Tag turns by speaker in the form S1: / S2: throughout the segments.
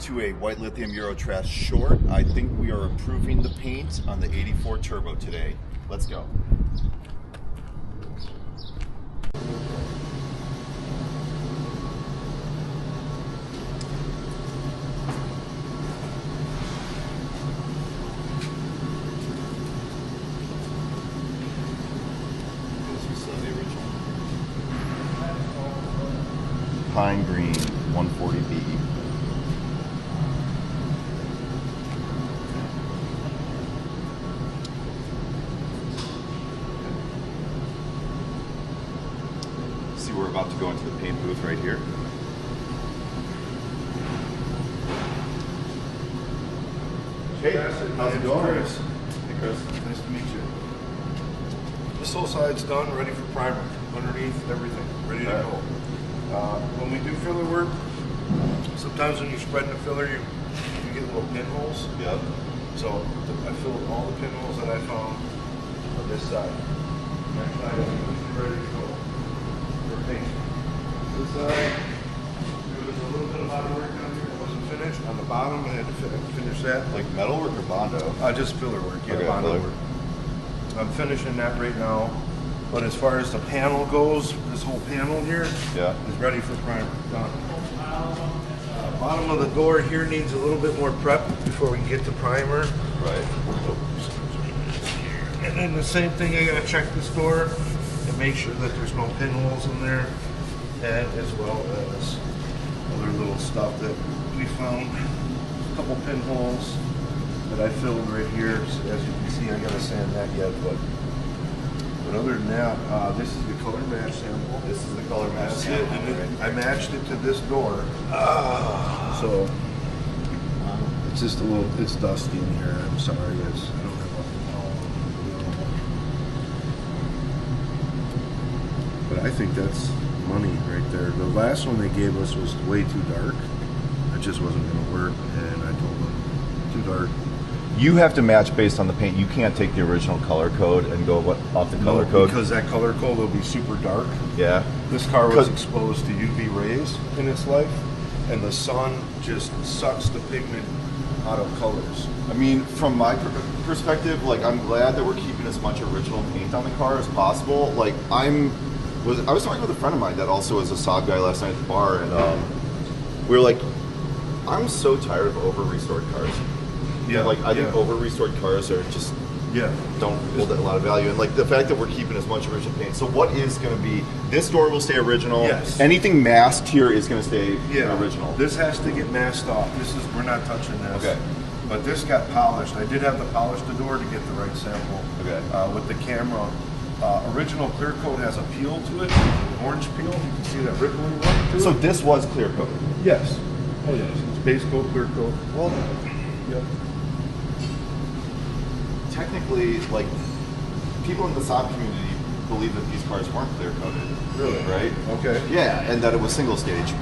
S1: to a white lithium Eurotrash short. I think we are improving the paint on the 84 Turbo today. Let's go. Pine Green 140B. See, we're about to go into the paint booth right here. Hey, how's it going?
S2: Chris.
S1: Hey Chris, nice to meet you.
S2: This whole side's done, ready for primer. Underneath, everything, ready to go. When we do filler work, sometimes when you're spreading the filler, you get little pinholes.
S1: Yep.
S2: So I filled all the pinholes that I found on this side. Next side is ready to go for paint. This side, there was a little bit of body work down here that wasn't finished. On the bottom, I had to finish that.
S1: Like metal work or Bondo?
S2: Just filler work, yeah,
S1: Okay,
S2: Bondo
S1: filler.
S2: work. I'm finishing that right now. But as far as the panel goes, this whole panel here is ready for primer. Done. Bottom of the door here needs a little bit more prep before we get to primer.
S1: Right.
S2: And then the same thing, I gotta check this door and make sure that there's no pinholes in there, and as well as other little stuff that we found. A couple pinholes that I filled right here. So as you can see, I gotta sand that yet, but other than that, this is the color match sample.
S1: This is the color match
S2: That's
S1: sample.
S2: it. And I matched it to this door. So it's just a little, it's dusty in here. I'm sorry, guys. I don't have a But I think that's money right there. The last one they gave us was way too dark. It just wasn't going to work, and I told them too dark.
S1: You have to match based on the paint. You can't take the original color code and go off the color code.
S2: Because that color code will be super dark.
S1: Yeah.
S2: This car was exposed to UV rays in its life, and the sun just sucks the pigment out of colors.
S1: I mean, from my perspective, like, I'm glad that we're keeping as much original paint on the car as possible. Like, I was talking with a friend of mine that also is a Saab guy last night at the bar, and we were like, I'm so tired of over-restored cars. Yeah, like I think over-restored cars are just don't hold a lot of value, and like the fact that we're keeping as much original paint. So what is going to be? This door will stay original.
S2: Yes.
S1: Anything masked here is going to stay original.
S2: This has to get masked off. We're not touching this.
S1: Okay.
S2: But this got polished. I did have to polish the door to get the right sample.
S1: Okay.
S2: With the camera, original clear coat has a peel to it, orange peel. You can see that rippling look to it.
S1: So this was clear coat.
S2: Yes. Oh yes. It's base coat, clear coat.
S1: Well.
S2: Yep.
S1: Technically, like, people in the Saab community believe that these cars weren't clear coated.
S2: Really?
S1: Right?
S2: Okay.
S1: Yeah, and that it was single stage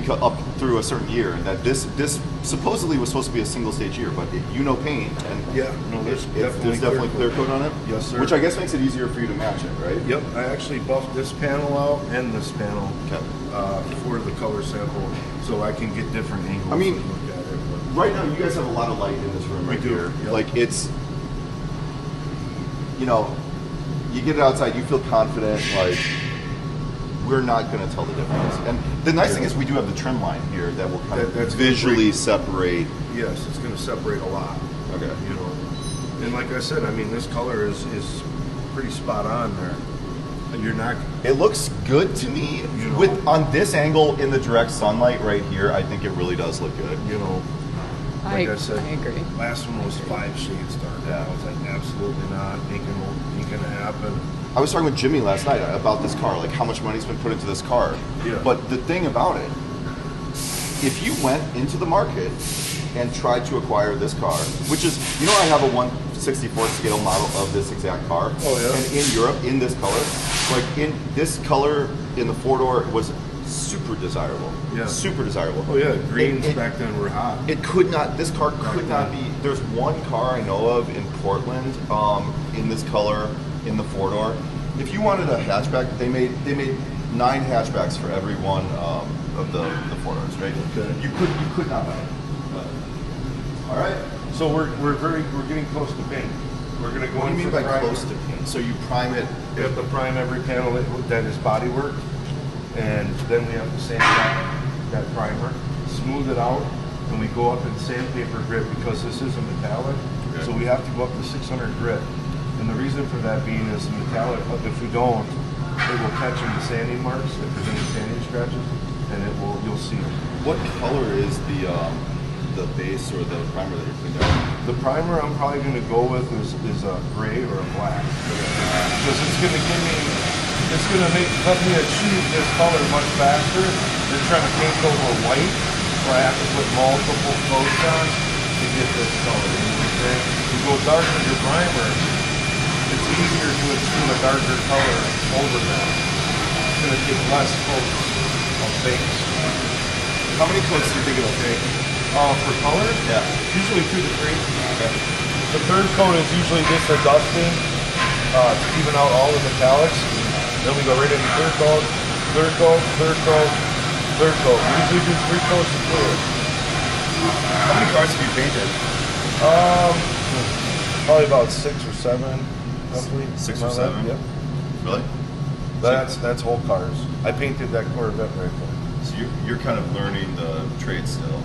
S1: up through a certain year, and that this supposedly was supposed to be a single stage year, but paint, and
S2: there's
S1: definitely clear coat on it.
S2: Yes, sir.
S1: Which I guess makes it easier for you to match it, right?
S2: Yep. I actually buffed this panel out and this panel for the color sample, so I can get different angles.
S1: I mean,
S2: to look at it.
S1: Right now, you guys have a lot of light in this room right here.
S2: Yep.
S1: Like, it's, you know, you get it outside, you feel confident, like, we're not going to tell the difference. And the nice thing is we do have the trim line here that will kind of visually separate.
S2: Yes, it's going to separate a lot.
S1: Okay.
S2: You know, and like I said, I mean, this color is pretty spot on there. You're not.
S1: It looks good to me.
S2: You know,
S1: with on this angle in the direct sunlight right here, I think it really does look good.
S2: You know, like I said,
S3: I agree.
S2: Last one was 5 shades dark.
S1: Yeah.
S2: I was like, absolutely not. Ain't gonna happen.
S1: I was talking with Jimmy last night about this car, like how much money's been put into this car.
S2: Yeah.
S1: But the thing about it, if you went into the market and tried to acquire this car, which is, you know, I have a 1/64 scale model of this exact car.
S2: Oh yeah.
S1: And in Europe, in this color, like in this color in the 4-door was super desirable.
S2: Yeah.
S1: Super desirable.
S2: Oh yeah, greens back then were hot.
S1: It could not, this car could not be, there's one car I know of in Portland in this color in the 4-door. If you wanted a hatchback, they made 9 hatchbacks for every one of the 4-doors, right?
S2: Okay.
S1: You could not buy it. All right.
S2: So we're getting close to paint. We're gonna go
S1: What do you
S2: in
S1: mean
S2: for
S1: by
S2: primer.
S1: close to paint? So you prime it.
S2: We have to prime every panel that is bodywork, and then we have to sand that primer, smooth it out, and we go up in sandpaper grit because this is a metallic.
S1: Okay.
S2: So we have to go up to 600 grit. And the reason for that being is the metallic, if we don't, it will catch in the sanding marks, if there's any sanding scratches, and you'll see them.
S1: What color is the base or the primer that you're putting down?
S2: The primer I'm probably going to go with is a gray or a black, because it's going to help me achieve this color much faster than trying to paint over white, where I have to put multiple coats on to get this color. Okay? You go darker your primer, it's easier to achieve a darker color over that. It's going to take less coats of base.
S1: How many coats do you think it'll take?
S2: For color?
S1: Yeah.
S2: Usually 2 to 3.
S1: Okay.
S2: The third coat is usually just a dusting to even out all the metallics. Then we go right into third coat, third coat, third coat, third coat. We usually do 3 coats of fluid.
S1: How many cars have you painted?
S2: Probably about 6 or 7, roughly.
S1: 6 or 7?
S2: Yep.
S1: Really?
S2: That's whole cars. I painted that Corvette right there.
S1: So you're kind of learning the trade still.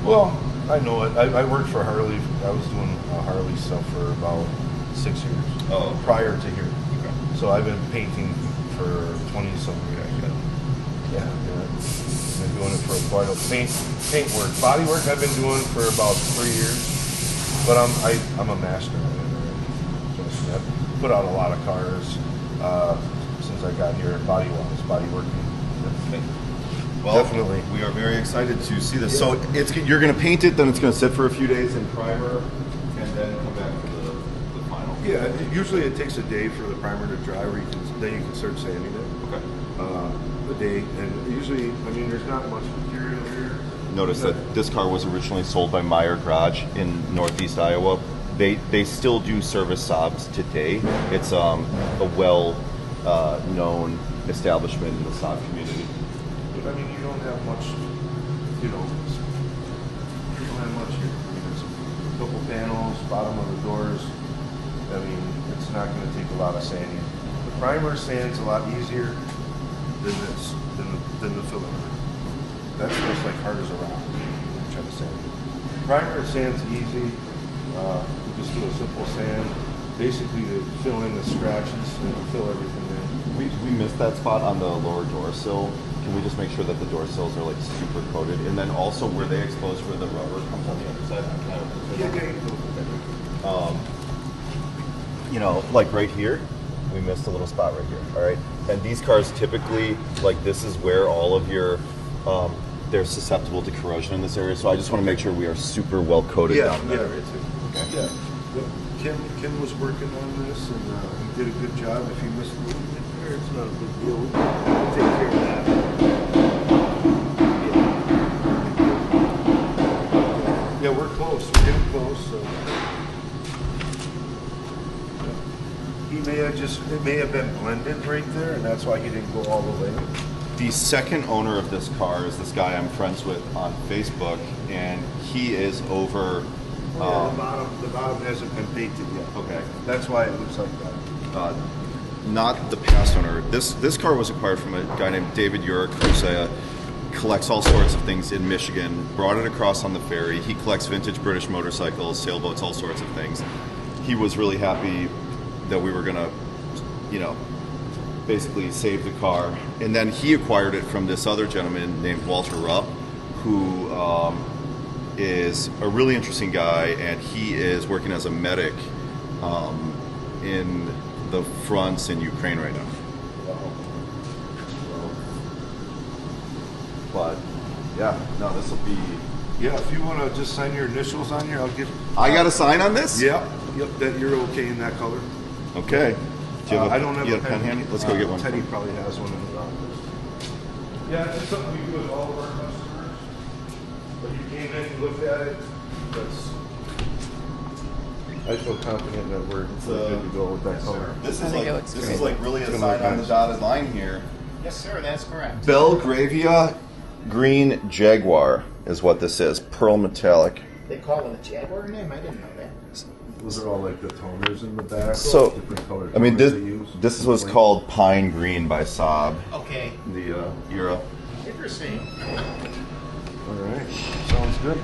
S2: Well, I know it. I worked for Harley. I was doing Harley stuff for about 6 years.
S1: Oh.
S2: Prior to here.
S1: Okay.
S2: So I've been painting for 20-some years. Yeah. Been doing it for quite a paint work. Body work I've been doing for about 3 years. But I'm a master at it already. I've put out a lot of cars since I got here. Body working.
S1: Okay. Well,
S2: Definitely.
S1: We are very excited to see this. Yeah. So you're going to paint it, then it's going to sit for a few days in primer, and then come back for the final.
S2: Yeah, usually it takes a day for the primer to dry, where then you can start sanding it.
S1: Okay.
S2: A day, and usually, there's not much material here.
S1: Notice that this car was originally sold by Meyer Garage in Northeast Iowa. They still do service Saabs today. It's a well known establishment in the Saab community.
S2: But you don't have much, you don't have much here. There's a couple panels, bottom of the doors. It's not going to take a lot of sanding. The primer sands a lot easier than the filler. That's just like hard as a rock. I'm trying to sand it. Primer sands easy. You just do a simple sand, basically to fill in the scratches and fill everything in.
S1: We missed that spot on the lower door sill. Can we just make sure that the door sills are like super coated, and then also were they exposed where the rubber comes on the other side? Like right here, we missed a little spot right here. All right, and these cars typically, like this is where all of your they're susceptible to corrosion in this area. So I just want to make sure we are super well coated down in that area too. Okay.
S2: Yeah. Kim was working on this and he did a good job. If you missed a little bit there, it's not a big deal. We'll take care of that. Yeah, we're close. We're getting close. So. It may have been blended right there, and that's why he didn't go all the way.
S1: The second owner of this car is this guy I'm friends with on Facebook, and he is over.
S2: The bottom hasn't been painted yet.
S1: Okay.
S2: That's why it looks like that.
S1: Not the past owner. This car was acquired from a guy named David Urich, who collects all sorts of things in Michigan. Brought it across on the ferry. He collects vintage British motorcycles, sailboats, all sorts of things. He was really happy that we were gonna, basically save the car. And then he acquired it from this other gentleman named Walter Rupp, who is a really interesting guy, and he is working as a medic in the fronts in Ukraine right now. But yeah, no, this will be.
S2: Yeah, if you want to just sign your initials on here, I'll get.
S1: I got a sign on this.
S2: Yep, that you're okay in that color.
S1: Okay. Do you have
S2: I don't have a pen
S1: handy. Let's go get one.
S2: Teddy probably has one in his office. Yeah, it's something we do with all of our customers. But you came in, you looked at it. I feel confident that we're good to go with that color.
S1: This is like really a sign on the dotted line here.
S3: Yes, sir, that's correct.
S1: Belgravia Green Jaguar. is what this is. Pearl metallic.
S3: They call it a Jaguar name? I didn't know that.
S2: Those are all like the toners in the back.
S1: So,
S2: different color
S1: I mean,
S2: toners they use.
S1: this is what's called Pine Green by Saab.
S3: Okay.
S1: The Era.
S3: Interesting.
S2: All right, sounds good.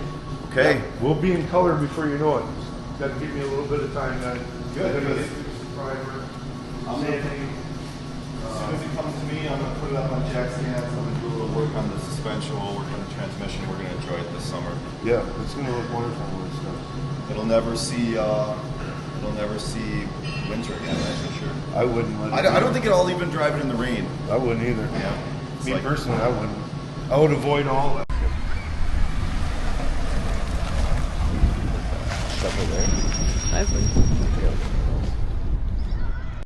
S1: Okay.
S2: Yeah, we'll be in color before you know it. Got to give me a little bit of time then.
S1: Good.
S2: Primer.
S1: I'm gonna, as soon as it comes to me, I'm going to put it up on jack stands. I'm going to do a little work on the suspension. We'll work on the transmission. We're going to enjoy it this summer.
S2: Yeah, it's going to look wonderful when it's done.
S1: It'll never see winter again, that's for sure.
S2: I wouldn't let it.
S1: I don't think I'll even drive it in the rain.
S2: I wouldn't either.
S1: Yeah. It's
S2: Me
S1: like,
S2: personally, I wouldn't. I would avoid all that.
S1: stuff over there.
S4: I would.